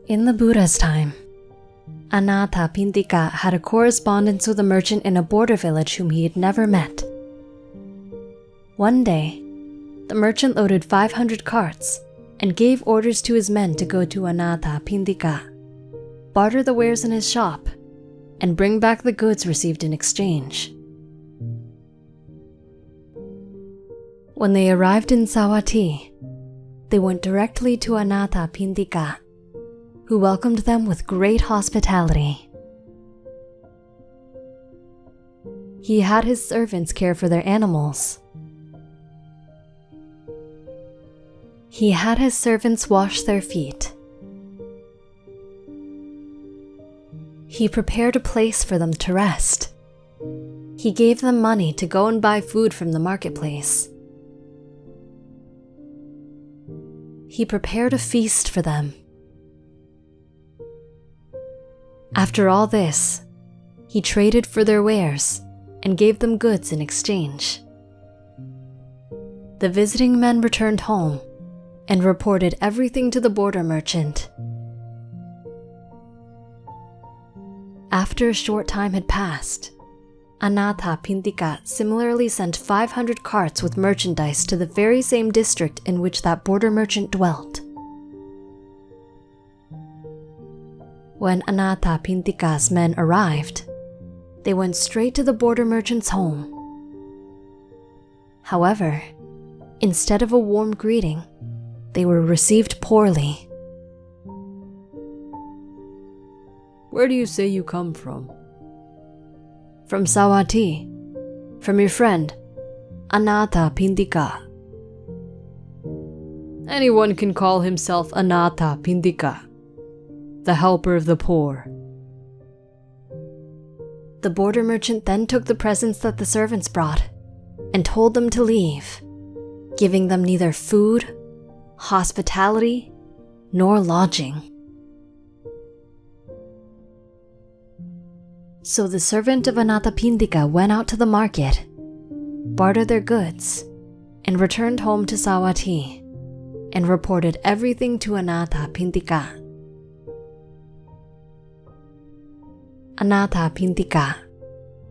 In the Buddha's time, Anathapindika had a correspondence with a merchant in a border village whom he had never met. One day, the merchant loaded 500 carts and gave orders to his men to go to Anathapindika, barter the wares in his shop, and bring back the goods received in exchange. When they arrived in Savatthi, they went directly to Anathapindika, who welcomed them with great hospitality. He had his servants care for their animals. He had his servants wash their feet. He prepared a place for them to rest. He gave them money to go and buy food from the marketplace. He prepared a feast for them. After all this, he traded for their wares and gave them goods in exchange. The visiting men returned home and reported everything to the border merchant. After a short time had passed, Anathapindika similarly sent 500 carts with merchandise to the very same district in which that border merchant dwelt. When Anathapindika's men arrived, they went straight to the border merchant's home. However, instead of a warm greeting, they were received poorly. Where do you say you come from? From Savatthi, from your friend, Anathapindika. Anyone can call himself Anathapindika, the helper of the poor. The border merchant then took the presents that the servants brought and told them to leave, giving them neither food, hospitality, nor lodging. So the servant of Anathapindika went out to the market, bartered their goods, and returned home to Savatthi, and reported everything to Anathapindika. Anathapindika,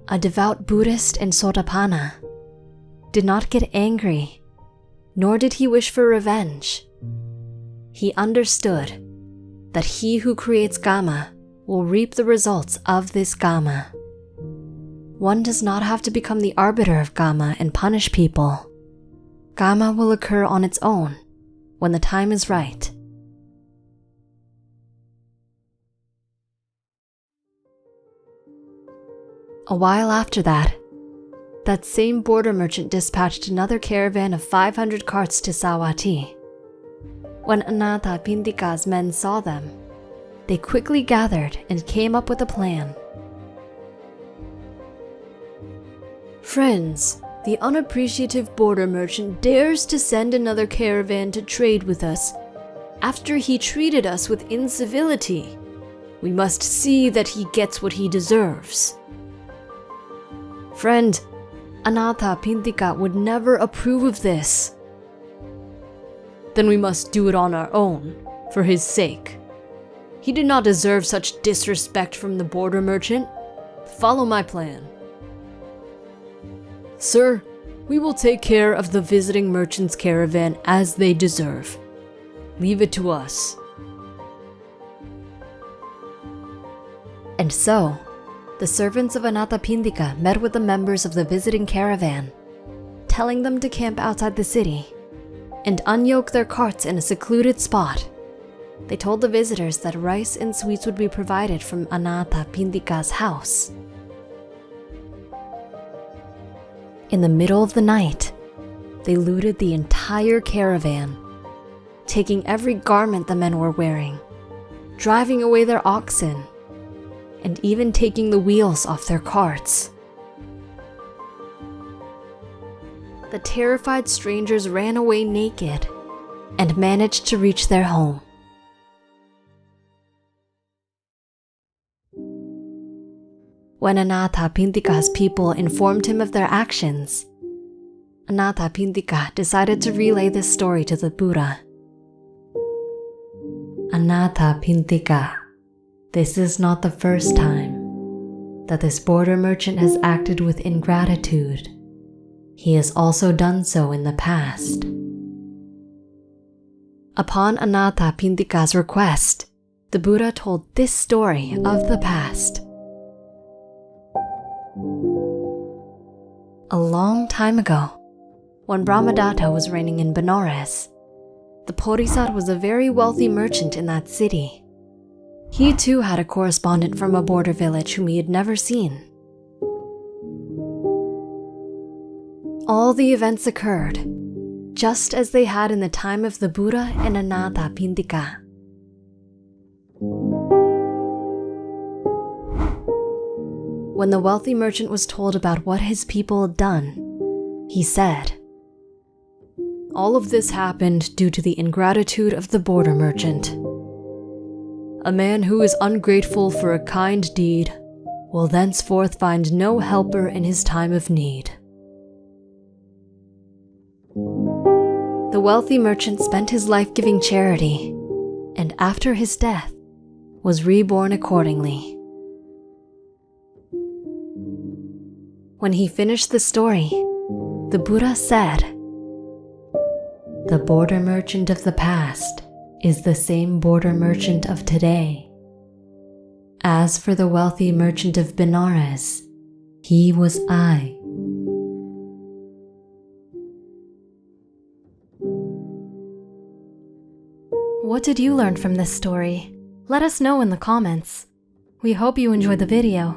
a devout Buddhist and Sotapanna, did not get angry, nor did he wish for revenge. He understood that he who creates karma will reap the results of this karma. One does not have to become the arbiter of karma and punish people. Karma will occur on its own when the time is right. A while after that same border merchant dispatched another caravan of 500 carts to Savatthi. When Anathapindika's men saw them, they quickly gathered and came up with a plan. Friends, the unappreciative border merchant dares to send another caravan to trade with us after he treated us with incivility. We must see that he gets what he deserves. Friend, Anathapindika would never approve of this. Then we must do it on our own, for his sake. He did not deserve such disrespect from the border merchant. Follow my plan. Sir, we will take care of the visiting merchant's caravan as they deserve. Leave it to us. And so, the servants of Anathapindika met with the members of the visiting caravan, telling them to camp outside the city and unyoke their carts in a secluded spot. They told the visitors that rice and sweets would be provided from Anathapindika's house. In the middle of the night, they looted the entire caravan, taking every garment the men were wearing, driving away their oxen, and even taking the wheels off their carts. The terrified strangers ran away naked and managed to reach their home. When Anathapindika's people informed him of their actions, Anathapindika decided to relay this story to the Buddha. Anathapindika, this is not the first time that this border merchant has acted with ingratitude. He has also done so in the past. Upon Anathapindika's request, the Buddha told this story of the past. A long time ago, when Brahmadatta was reigning in Benares, the Bodhisattva was a very wealthy merchant in that city. He too had a correspondent from a border village whom he had never seen. All the events occurred just as they had in the time of the Buddha and Anathapindika. When the wealthy merchant was told about what his people had done, he said, "All of this happened due to the ingratitude of the border merchant. A man who is ungrateful for a kind deed will thenceforth find no helper in his time of need." The wealthy merchant spent his life giving charity, and after his death, was reborn accordingly. When he finished the story, the Buddha said, "The border merchant of the past is the same border merchant of today. As for the wealthy merchant of Benares, he was I." What did you learn from this story? Let us know in the comments. We hope you enjoyed the video.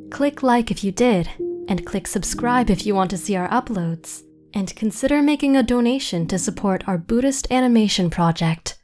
Click like if you did, and click subscribe if you want to see our uploads. And consider making a donation to support our Buddhist animation project.